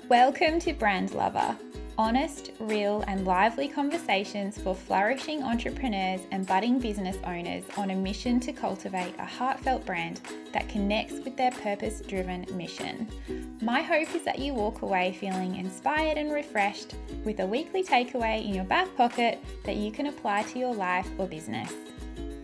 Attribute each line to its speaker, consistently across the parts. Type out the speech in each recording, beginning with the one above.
Speaker 1: Welcome to Brand Lover, honest, real, and lively conversations for flourishing entrepreneurs and budding business owners on a mission to cultivate a heartfelt brand that connects with their purpose-driven mission. My hope is that you walk away feeling inspired and refreshed with a weekly takeaway in your back pocket that you can apply to your life or business.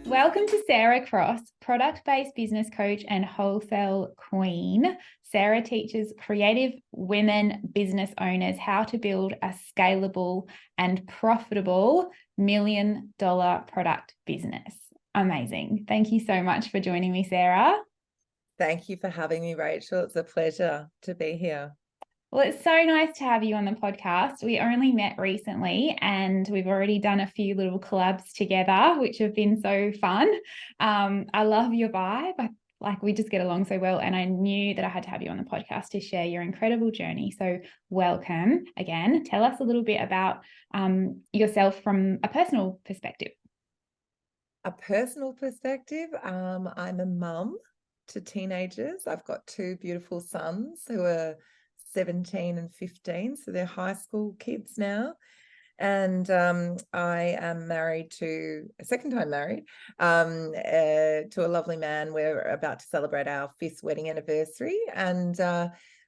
Speaker 1: Welcome to Sarah Cross, product-based business coach and wholesale queen. Sarah teaches creative women business owners how to build a scalable and profitable $1 million product business. Amazing. Thank you so much for joining me, Sarah.
Speaker 2: Thank you for having me, Rachel. It's a pleasure to be here.
Speaker 1: Well, it's so nice to have you on the podcast. We only met recently and we've already done a few little collabs together, which have been so fun. I love your vibe. We just get along so well. And I knew that I had to have you on the podcast to share your incredible journey. So welcome again. Tell us a little bit about yourself from a personal perspective.
Speaker 2: A personal perspective, I'm a mum to teenagers. I've got two beautiful sons who are 17 and 15, so they're high school kids now. And I am married to a second-time married to a lovely man. We're about to celebrate our 5th wedding anniversary, and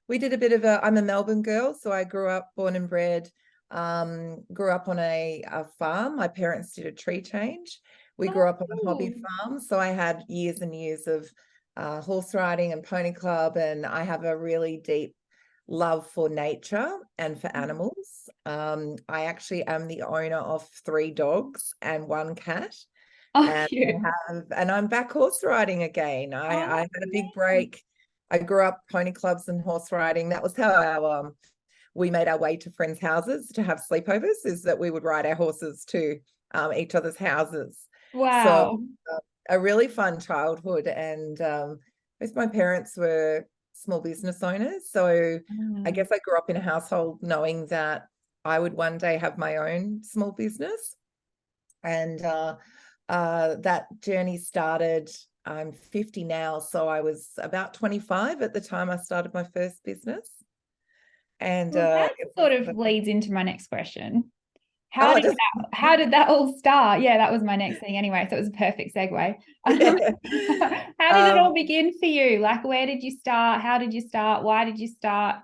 Speaker 2: we did a bit of I'm a Melbourne girl, so I grew up, born and bred, grew up on a farm. My parents did a tree change. We grew up on a hobby farm, so I had years and years of horse riding and pony club, and I have a really deep love for nature and for animals. I actually am the owner of 3 dogs and 1 cat. And I'm back horse riding again. I had a big break. I grew up pony clubs and horse riding. That was how we made our way to friends' houses to have sleepovers, is that we would ride our horses to each other's houses.
Speaker 1: Wow.
Speaker 2: So a really fun childhood. And both my parents were small business owners. So I guess I grew up in a household knowing that I would one day have my own small business. And that journey started, I'm 50 now, so I was about 25 at the time I started my first business. And
Speaker 1: that sort of leads into my next question. How did that all start? Yeah, that was my next thing anyway, so it was a perfect segue. How did it all begin for you? Like, where did you start? How did you start? Why did you start?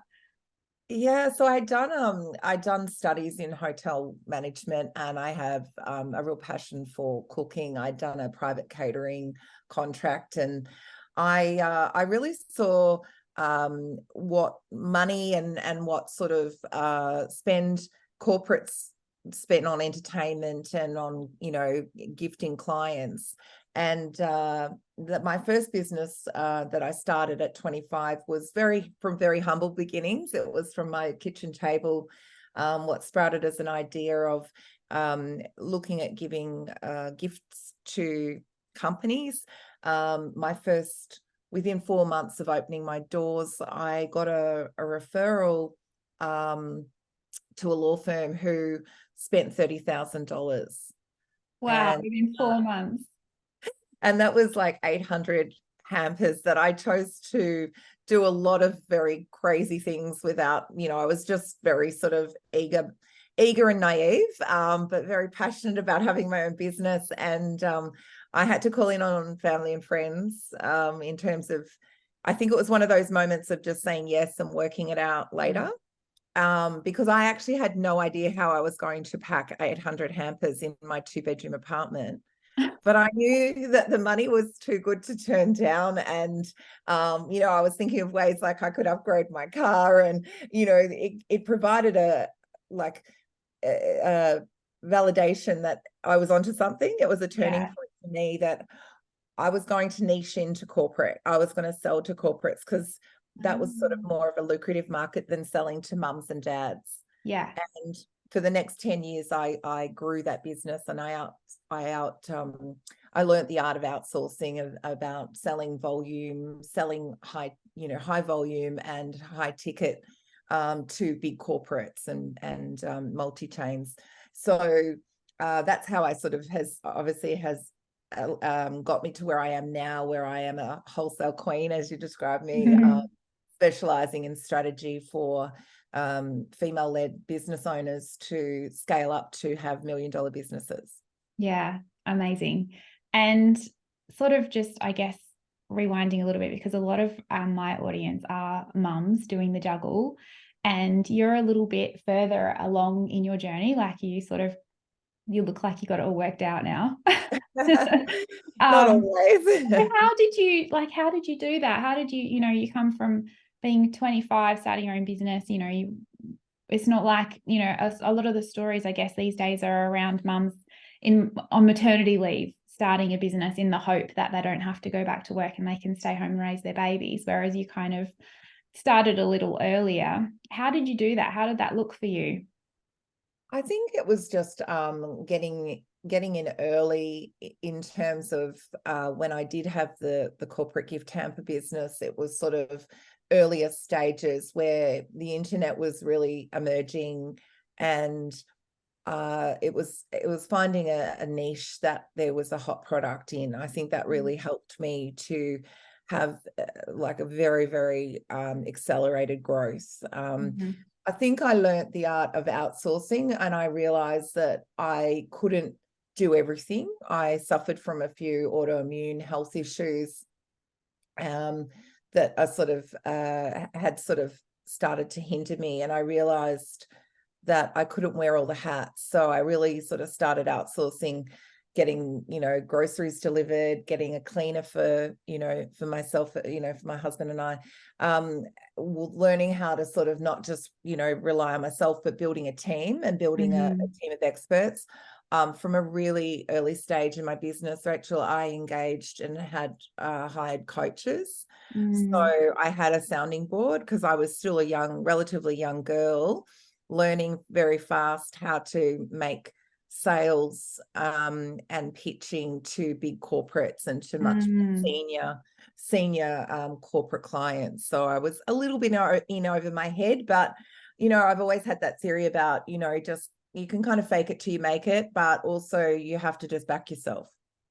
Speaker 2: Yeah, so I'd done studies in hotel management, and I have a real passion for cooking. I'd done a private catering contract, and I really saw what money and what sort of spend corporates spent on entertainment and on, gifting clients. And that my first business that I started at 25 was from very humble beginnings. It was from my kitchen table, what sprouted as an idea of looking at giving gifts to companies. Within 4 months of opening my doors, I got a referral to a law firm who spent $30,000.
Speaker 1: Wow, within 4 months.
Speaker 2: And that was like 800 hampers that I chose to do a lot of very crazy things without, I was just very sort of eager and naive, but very passionate about having my own business. And I had to call in on family and friends in terms of, I think it was one of those moments of just saying yes and working it out later. Because I actually had no idea how I was going to pack 800 hampers in my 2-bedroom apartment. But I knew that the money was too good to turn down. And, I was thinking of ways like I could upgrade my car, and, it provided a validation that I was onto something. It was a turning point for me that I was going to niche into corporate. I was going to sell to corporates because that was sort of more of a lucrative market than selling to mums and dads.
Speaker 1: Yeah.
Speaker 2: And for the next 10 years, I grew that business, and I learned the art of outsourcing, about selling volume, selling high volume and high ticket to big corporates and multi-chains. So that's how I sort of has got me to where I am now, where I am a wholesale queen, as you described me. specializing in strategy for female-led business owners to scale up to have $1 million businesses.
Speaker 1: Yeah, amazing. And sort of just, I guess, rewinding a little bit, because a lot of my audience are mums doing the juggle, and you're a little bit further along in your journey. Like you look like you got it all worked out now.
Speaker 2: Not always.
Speaker 1: How did you do that? How did you come from being 25, starting your own business, it's not like, a lot of the stories, I guess, these days are around mums on maternity leave, starting a business in the hope that they don't have to go back to work and they can stay home and raise their babies. Whereas you kind of started a little earlier. How did you do that? How did that look for you?
Speaker 2: I think it was just getting in early in terms of when I did have the corporate gift hamper business. It was sort of earlier stages where the internet was really emerging, and it was finding a niche that there was a hot product in. I think that really helped me to have like a very, very accelerated growth. I think I learnt the art of outsourcing, and I realized that I couldn't do everything. I suffered from a few autoimmune health issues that I had started to hinder me, and I realized that I couldn't wear all the hats. So I really sort of started outsourcing, getting, groceries delivered, getting a cleaner for myself, for my husband and I, learning how to sort of not just, rely on myself, but building a team and building a team of experts. From a really early stage in my business, Rachel, I engaged and had hired coaches. So I had a sounding board because I was still a relatively young girl, learning very fast how to make sales and pitching to big corporates and to much senior corporate clients. So I was a little bit in over my head, but I've always had that theory about just you can kind of fake it till you make it, but also you have to just back yourself.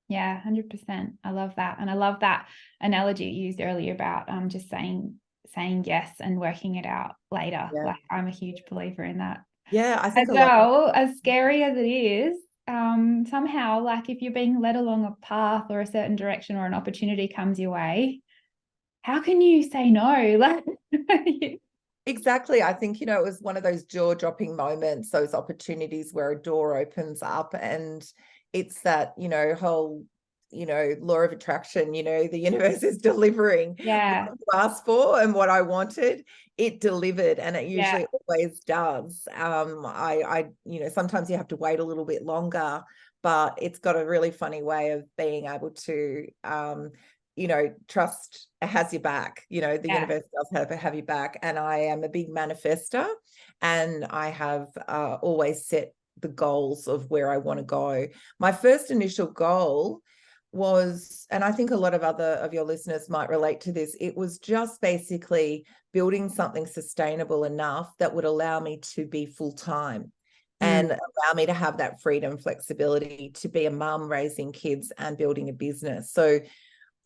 Speaker 1: Yeah, 100%. I love that. And I love that analogy you used earlier about just saying yes and working it out later.
Speaker 2: Yeah.
Speaker 1: Like, I'm a huge believer in that.
Speaker 2: Yeah, I think
Speaker 1: as scary as it is, somehow, like, if you're being led along a path or a certain direction or an opportunity comes your way, how can you say no? Like,
Speaker 2: exactly. I think, it was one of those jaw-dropping moments, those opportunities where a door opens up, and it's that, whole, law of attraction, the universe is delivering what I asked for and what I wanted. It delivered, and it usually always does. I sometimes you have to wait a little bit longer, but it's got a really funny way of being able to trust has your back. The universe does have your back. And I am a big manifester, and I have always set the goals of where I want to go. My first initial goal was, and I think a lot of your listeners might relate to this, it was just basically building something sustainable enough that would allow me to be full-time and allow me to have that freedom, flexibility to be a mum, raising kids and building a business. So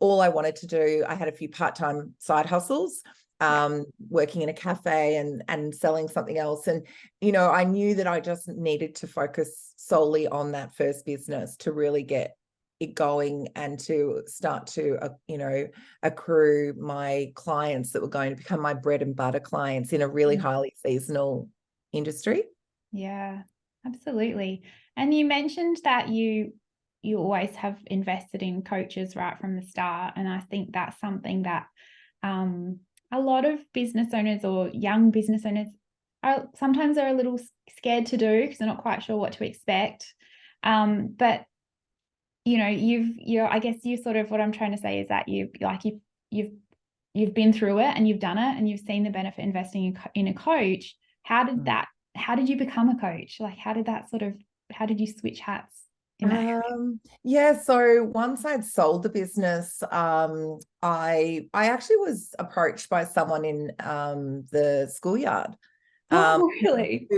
Speaker 2: all I wanted to do, I had a few part-time side hustles, working in a cafe and selling something else. And, I knew that I just needed to focus solely on that first business to really get it going and to start to, accrue my clients that were going to become my bread and butter clients in a really highly seasonal industry.
Speaker 1: Yeah, absolutely. And you mentioned that you always have invested in coaches right from the start. And I think that's something that a lot of business owners or young business owners sometimes are a little scared to do because they're not quite sure what to expect. But I guess you sort of, what I'm trying to say is that you've been through it and you've done it and you've seen the benefit investing in a coach. How did you become a coach? Like, how did you switch hats in that?
Speaker 2: So once I'd sold the business, I actually was approached by someone in the schoolyard.
Speaker 1: Really?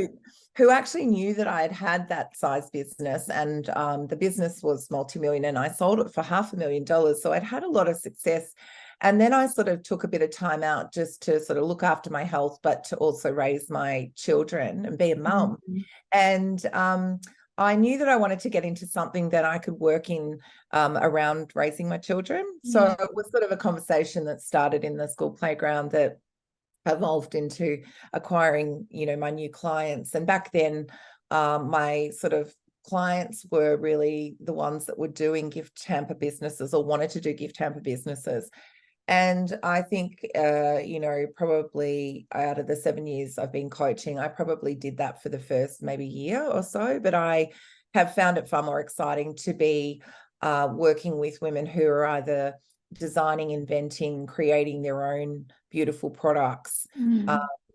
Speaker 2: Who actually knew that I had that size business, and the business was multi-million, and I sold it for $500,000. So I'd had a lot of success, And then I sort of took a bit of time out just to sort of look after my health, but to also raise my children and be a mum.
Speaker 1: Mm-hmm.
Speaker 2: And I knew that I wanted to get into something that I could work in around raising my children. So
Speaker 1: Yeah.
Speaker 2: it was sort of a conversation that started in the school playground that evolved into acquiring, my new clients. And back then, my sort of clients were really the ones that were doing gift hamper businesses or wanted to do gift hamper businesses. And I think, probably out of the 7 years I've been coaching, I probably did that for the first maybe year or so. But I have found it far more exciting to be working with women who are either designing, inventing, creating their own beautiful products,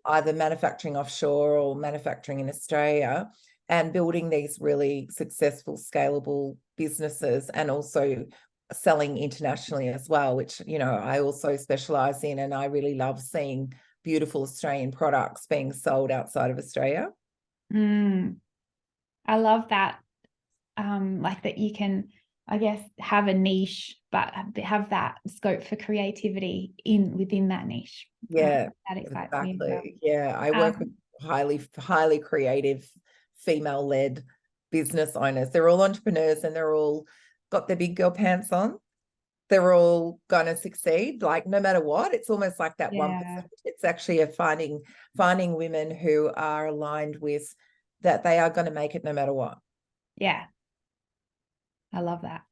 Speaker 2: either manufacturing offshore or manufacturing in Australia, and building these really successful, scalable businesses, and also selling internationally as well, which, I also specialize in. And I really love seeing beautiful Australian products being sold outside of Australia.
Speaker 1: I love that. Like that you can, I guess, have a niche, but have that scope for creativity within that niche.
Speaker 2: Yeah,
Speaker 1: that excites
Speaker 2: exactly.
Speaker 1: me as well.
Speaker 2: Yeah, I work with highly creative, female-led business owners. They're all entrepreneurs and they're all got their big girl pants on. They're all going to succeed, like no matter what. It's almost like that 1%. It's actually a finding women who are aligned with that they are going to make it no matter what.
Speaker 1: Yeah. I love that.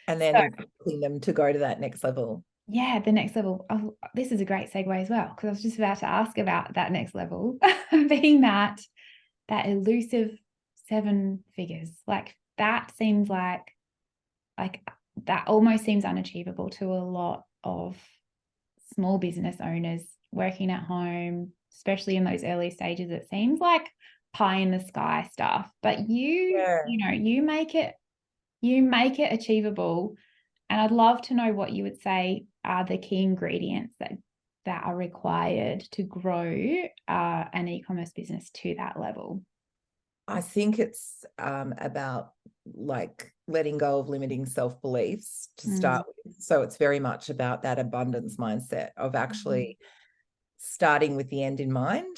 Speaker 2: And then helping them to go to that next level.
Speaker 1: Yeah, the next level. Oh, this is a great segue as well, because I was just about to ask about that next level, being that elusive 7 figures. Like that seems like that almost seems unachievable to a lot of small business owners working at home, especially in those early stages. It seems like pie in the sky stuff, but you make it achievable. And I'd love to know what you would say are the key ingredients that are required to grow an e-commerce business to that level.
Speaker 2: I think it's about like letting go of limiting self-beliefs to start with. So it's very much about that abundance mindset of actually starting with the end in mind.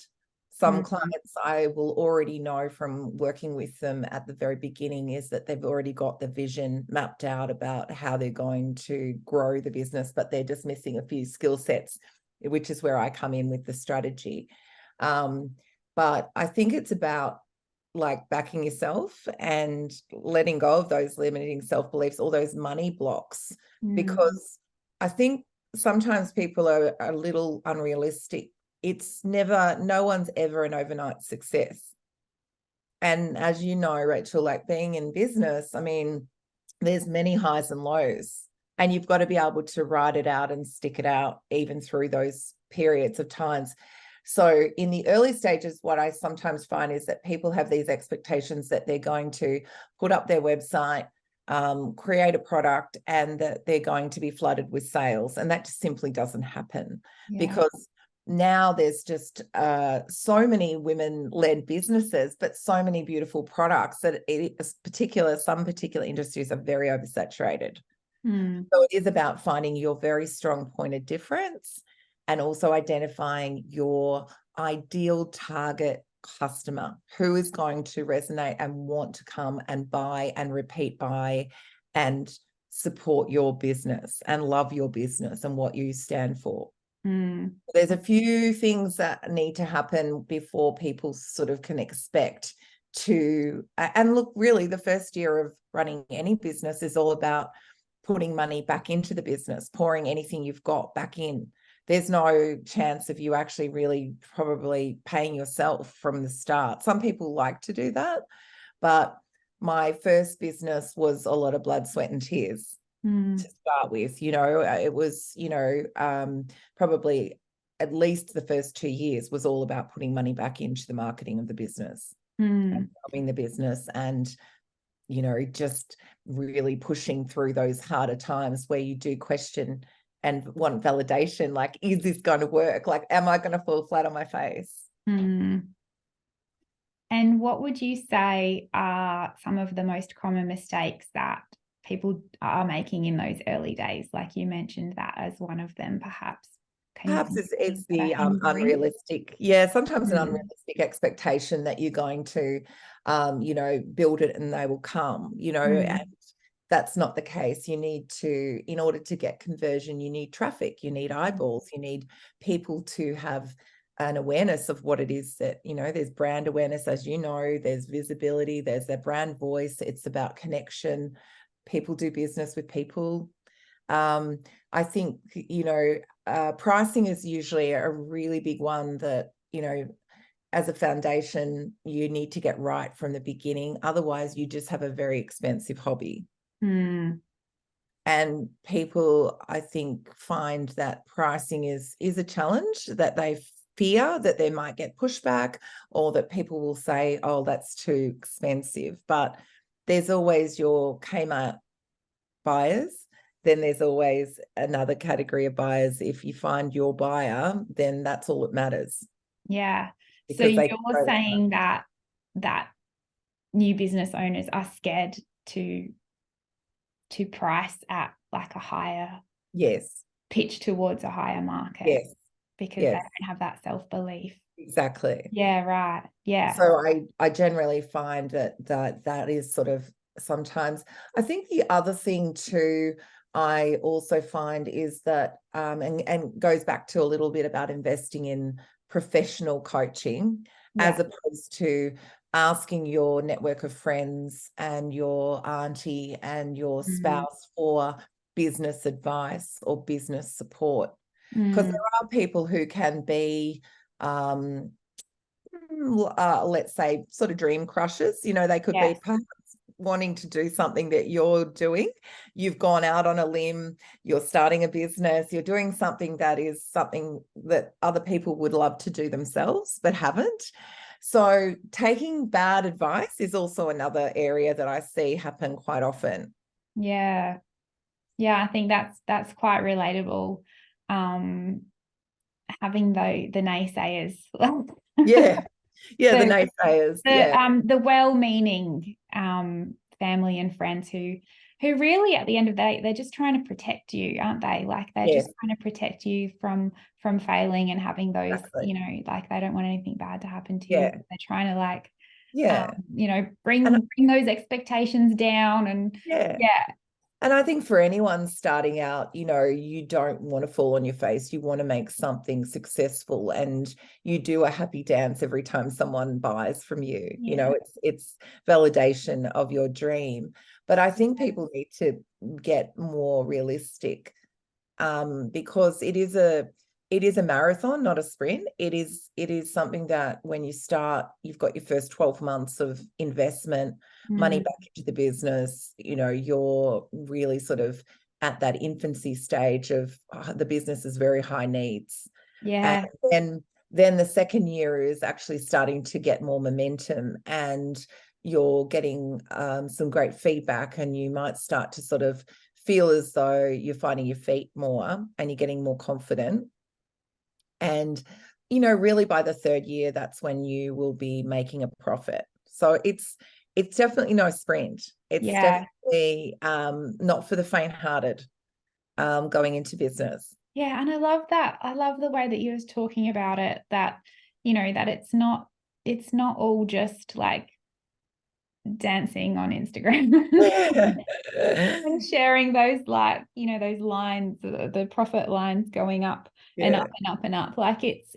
Speaker 2: Some clients I will already know from working with them at the very beginning is that they've already got the vision mapped out about how they're going to grow the business, but they're just missing a few skill sets, which is where I come in with the strategy. But I think it's about like backing yourself and letting go of those limiting self-beliefs, all those money blocks, because I think sometimes people are a little unrealistic. No one's ever an overnight success. And as you know, Rachel, like being in business, I mean, there's many highs and lows, and you've got to be able to ride it out and stick it out even through those periods of times. So in the early stages, what I sometimes find is that people have these expectations that they're going to put up their website, create a product, and that they're going to be flooded with sales. And that just simply doesn't happen because now there's just so many women-led businesses, but so many beautiful products that some particular industries are very oversaturated. So it is about finding your very strong point of difference and also identifying your ideal target customer who is going to resonate and want to come and buy and repeat buy and support your business and love your business and what you stand for. There's a few things that need to happen before people sort of can expect to, and look, really the first year of running any business is all about putting money back into the business, pouring anything you've got back in. There's no chance of you actually really probably paying yourself from the start. Some people like to do that, but my first business was a lot of blood, sweat, and tears to start with. It was, probably at least the first 2 years was all about putting money back into the marketing of the business, and growing the business, and just really pushing through those harder times where you do question and want validation, like, is this going to work? Like, am I going to fall flat on my face?
Speaker 1: And what would you say are some of the most common mistakes that people are making in those early days? Like you mentioned that as one of them, perhaps. Can you
Speaker 2: Perhaps
Speaker 1: think
Speaker 2: it's
Speaker 1: of that are
Speaker 2: the
Speaker 1: hindering?
Speaker 2: unrealistic, sometimes an
Speaker 1: Mm.
Speaker 2: unrealistic expectation that you're going to, build it and they will come, and that's not the case. You need to, in order to get conversion, you need traffic, you need eyeballs, you need people to have an awareness of what it is that, there's brand awareness, as there's visibility, there's their brand voice. It's about connection. People do business with people. I think, pricing is usually a really big one that, as a foundation, you need to get right from the beginning. Otherwise, you just have a very expensive hobby. And people, I think, find that pricing is a challenge, that they fear that they might get pushback, or that people will say, oh, that's too expensive. But there's always your Kmart buyers. Then there's always another category of buyers. If you find your buyer, then that's all that matters.
Speaker 1: Yeah. So
Speaker 2: Because
Speaker 1: you're saying that new business owners are scared to price at like a higher pitch towards a higher market because they don't have that self-belief.
Speaker 2: Exactly.
Speaker 1: Yeah, right. Yeah.
Speaker 2: So I generally find that is sort of sometimes. I think the other thing too, I also find is that and goes back to a little bit about investing in professional coaching, as opposed to asking your network of friends and your auntie and your spouse for business advice or business support. Because there are people who can be let's say sort of dream crushers. They could be perhaps wanting to do something that you're doing. You've gone out on a limb, you're starting a business, you're doing something that is something that other people would love to do themselves but haven't. So taking bad advice is also another area that I see happen quite often.
Speaker 1: Yeah. I think that's quite relatable. Having the naysayers.
Speaker 2: The naysayers.
Speaker 1: The well-meaning family and friends who really at the end of the day, they're just trying to protect you, aren't they? Like they're just trying to protect you from failing and having those, like they don't want anything bad to happen to you. They're trying to like bring those expectations down and
Speaker 2: And I think for anyone starting out, you don't want to fall on your face. You want to make something successful, and you do a happy dance every time someone buys from you. It's validation of your dream. But I think people need to get more realistic, because it is a marathon, not a sprint. It is something that when you start, you've got your first 12 months of investment, money back into the business. You're really sort of at that infancy stage of the business is very high needs. And then the second year is actually starting to get more momentum, and you're getting some great feedback, and you might start to sort of feel as though you're finding your feet more and you're getting more confident. And, really by the third year, that's when you will be making a profit. So it's definitely no sprint. It's definitely not for the faint-hearted going into business.
Speaker 1: Yeah, and I love that. I love the way that you was talking about it, that, that it's not all just like dancing on Instagram and sharing those those lines, the profit lines going up and up and up and up. Like it's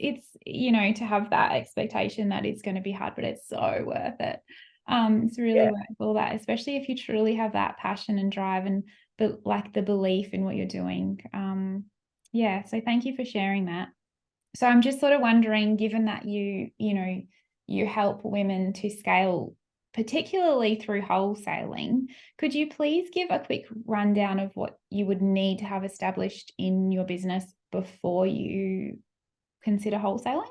Speaker 1: to have that expectation that it's going to be hard, but it's so worth it. It's really worth all that, especially if you truly have that passion and drive and the belief in what you're doing. So thank you for sharing that. So I'm just sort of wondering, given that you help women to scale, particularly through wholesaling, could you please give a quick rundown of what you would need to have established in your business before you consider wholesaling?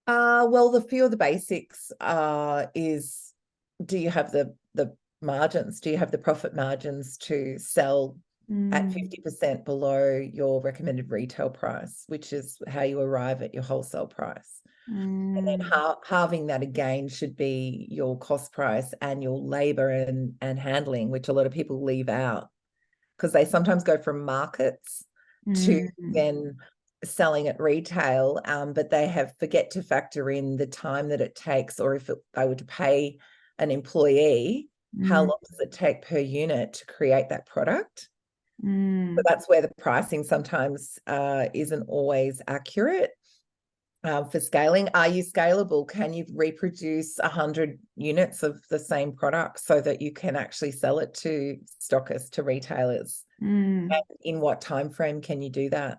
Speaker 2: Well, the few of the basics is, do you have the margins? Do you have the profit margins to sell at 50% below your recommended retail price, which is how you arrive at your wholesale price. And then halving that again should be your cost price and your labor and handling, which a lot of people leave out because they sometimes go from markets to then selling at retail, but they forget to factor in the time that it takes, or if they were to pay an employee, how long does it take per unit to create that product? So that's where the pricing sometimes isn't always accurate. For scaling, are you scalable? Can you reproduce 100 units of the same product so that you can actually sell it to stockists, to retailers? And in what time frame can you do that?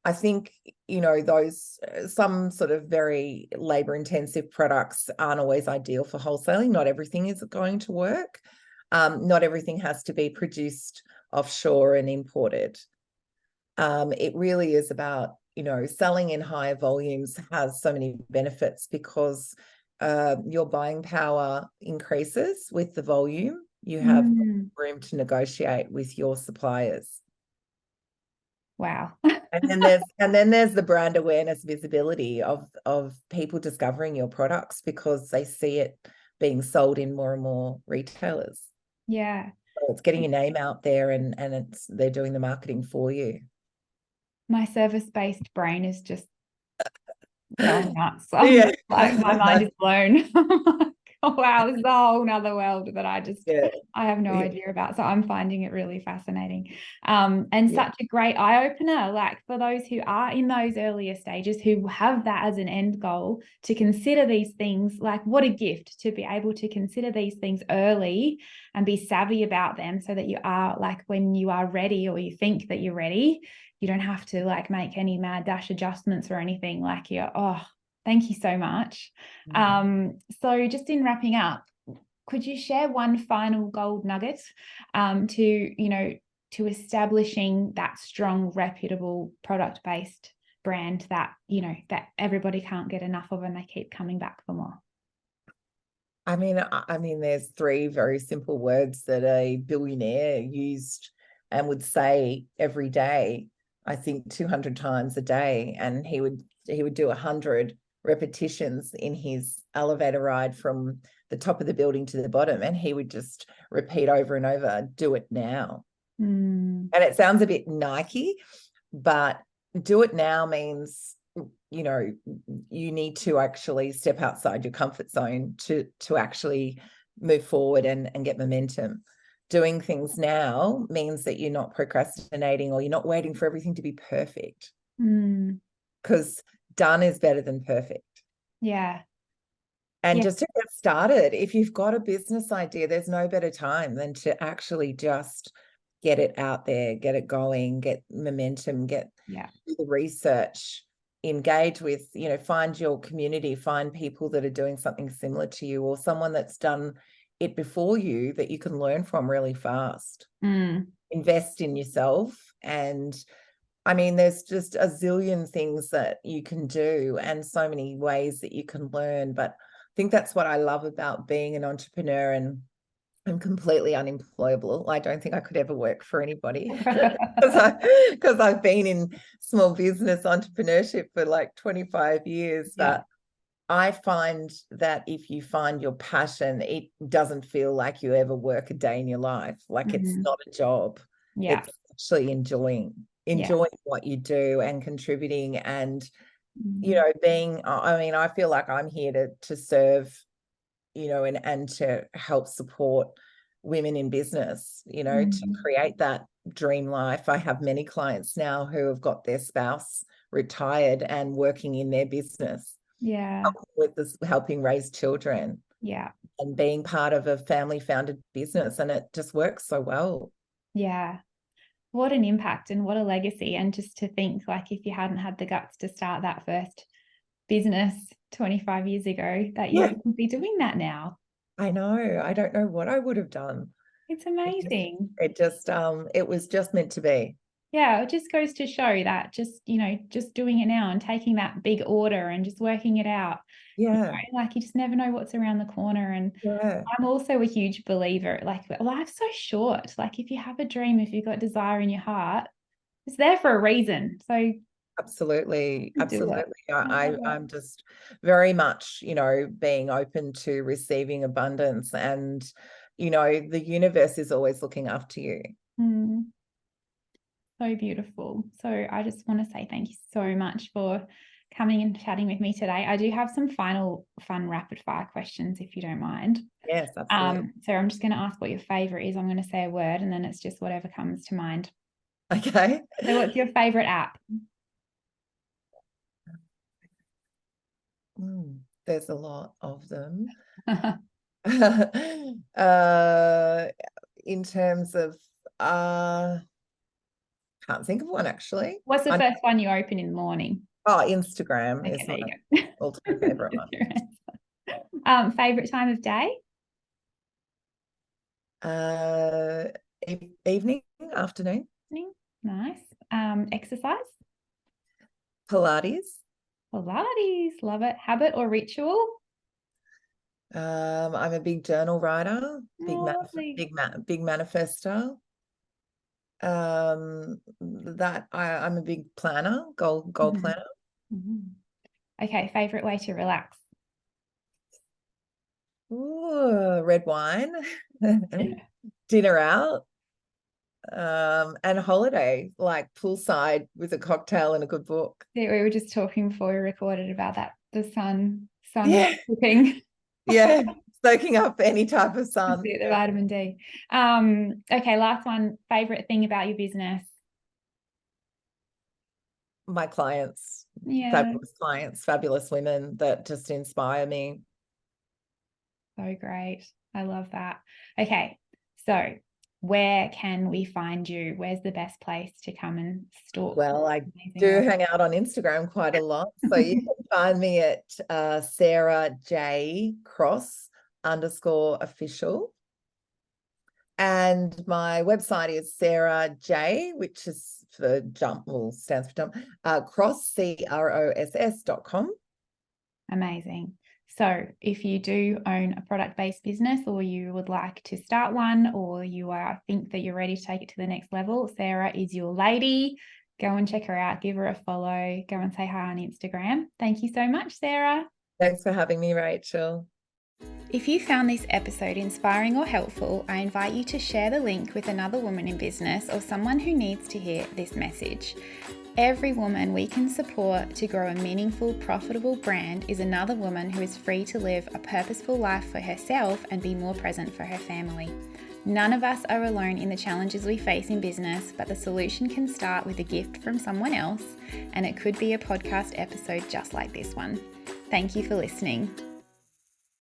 Speaker 2: I think, you know, those some sort of very labor intensive products aren't always ideal for wholesaling. Not everything is going to work. Not everything has to be produced offshore and imported. It really is about, you know, selling in higher volumes has so many benefits because your buying power increases with the volume. You have room to negotiate with your suppliers.
Speaker 1: Wow.
Speaker 2: And then there's the brand awareness, visibility of people discovering your products because they see it being sold in more and more retailers.
Speaker 1: Yeah.
Speaker 2: So it's getting your name out there and they're doing the marketing for you.
Speaker 1: My service-based brain is just going nuts.
Speaker 2: Yeah.
Speaker 1: Like my mind is blown. Oh, wow, this is a whole nother world that I have no idea about. So I'm finding it really fascinating. And such a great eye-opener, like for those who are in those earlier stages, who have that as an end goal, to consider these things. Like, what a gift to be able to consider these things early and be savvy about them so that you are, like, when you are ready or you think that you're ready, you don't have to like make any mad dash adjustments or anything. Like, thank you so much. So just in wrapping up, could you share one final gold nugget to establishing that strong, reputable, product-based brand that, you know, that everybody can't get enough of and they keep coming back for more?
Speaker 2: I mean, there's 3 very simple words that a billionaire used and would say every day, I think 200 times a day, and he would do 100 repetitions in his elevator ride from the top of the building to the bottom, and he would just repeat over and over, do it now. And it sounds a bit Nike, but do it now means, you know, you need to actually step outside your comfort zone to actually move forward and get momentum. Doing things now means that you're not procrastinating or you're not waiting for everything to be perfect, because done is better than perfect.
Speaker 1: Yeah.
Speaker 2: And just to get started, if you've got a business idea, there's no better time than to actually just get it out there, get it going, get momentum, get the research, engage with, you know, find your community, find people that are doing something similar to you or someone that's done it before you that you can learn from really fast. Invest in yourself. And I mean, there's just a zillion things that you can do and so many ways that you can learn. But I think that's what I love about being an entrepreneur, and I'm completely unemployable. I don't think I could ever work for anybody because I've been in small business entrepreneurship for like 25 years. But I find that if you find your passion, it doesn't feel like you ever work a day in your life. Like it's not a job. It's actually enjoying what you do and contributing and, you know, I feel like I'm here to serve, you know, and to help support women in business, you know, to create that dream life. I have many clients now who have got their spouse retired and working in their business. With this, helping raise children. And being part of a family founded business, and it just works so well.
Speaker 1: What an impact and what a legacy. And just to think, like, if you hadn't had the guts to start that first business 25 years ago, that you wouldn't be doing that now.
Speaker 2: I know. I don't know what I would have done.
Speaker 1: It's amazing.
Speaker 2: It was just meant to be.
Speaker 1: Yeah, it just goes to show that just doing it now and taking that big order and just working it out.
Speaker 2: Yeah.
Speaker 1: Like you just never know what's around the corner. And
Speaker 2: Yeah.
Speaker 1: I'm also a huge believer, like life's so short. Like if you have a dream, if you've got desire in your heart, it's there for a reason. So
Speaker 2: Absolutely.
Speaker 1: do it.
Speaker 2: Absolutely. I'm just very much, being open to receiving abundance, and, the universe is always looking after you.
Speaker 1: So beautiful. So I just want to say thank you so much for coming and chatting with me today. I do have some final fun rapid fire questions, if you don't mind.
Speaker 2: Yes, absolutely.
Speaker 1: So I'm just going to ask what your favorite is. I'm going to say a word and then it's just whatever comes to mind.
Speaker 2: Okay.
Speaker 1: So what's your favorite app?
Speaker 2: There's a lot of them. In terms of, can't think of one actually.
Speaker 1: What's the first one you open in the morning?
Speaker 2: Instagram is
Speaker 1: there
Speaker 2: my
Speaker 1: you go.
Speaker 2: ultimate favorite one.
Speaker 1: Favorite time of day?
Speaker 2: Evening, afternoon.
Speaker 1: Nice. Exercise?
Speaker 2: Pilates.
Speaker 1: Love it. Habit or ritual?
Speaker 2: I'm a big journal writer, big manifester. That I'm a big planner, goal planner.
Speaker 1: Okay, favorite way to relax?
Speaker 2: Ooh, red wine, dinner out, and holiday, like poolside with a cocktail and a good book.
Speaker 1: Yeah, we were just talking before we recorded about that, the sun
Speaker 2: Yeah.
Speaker 1: cooking.
Speaker 2: Yeah, soaking up any type of sun.
Speaker 1: The vitamin D. Okay, last one. Favorite thing about your business?
Speaker 2: My clients,
Speaker 1: Yeah.
Speaker 2: fabulous clients, fabulous women that just inspire me.
Speaker 1: So great. I love that. Okay, so where can we find you? Where's the best place to come and stalk?
Speaker 2: Well, I do hang out on Instagram quite a lot. So you can find me at Sarah J Cross _official. And my website is Sarah J, which is for jump, well, stands for jump, cross, CROSS.com.
Speaker 1: Amazing. So if you do own a product-based business, or you would like to start one, or you think that you're ready to take it to the next level, Sarah is your lady. Go and check her out. Give her a follow. Go and say hi on Instagram. Thank you so much, Sarah.
Speaker 2: Thanks for having me, Rachel.
Speaker 1: If you found this episode inspiring or helpful, I invite you to share the link with another woman in business or someone who needs to hear this message. Every woman we can support to grow a meaningful, profitable brand is another woman who is free to live a purposeful life for herself and be more present for her family. None of us are alone in the challenges we face in business, but the solution can start with a gift from someone else, and it could be a podcast episode just like this one. Thank you for listening.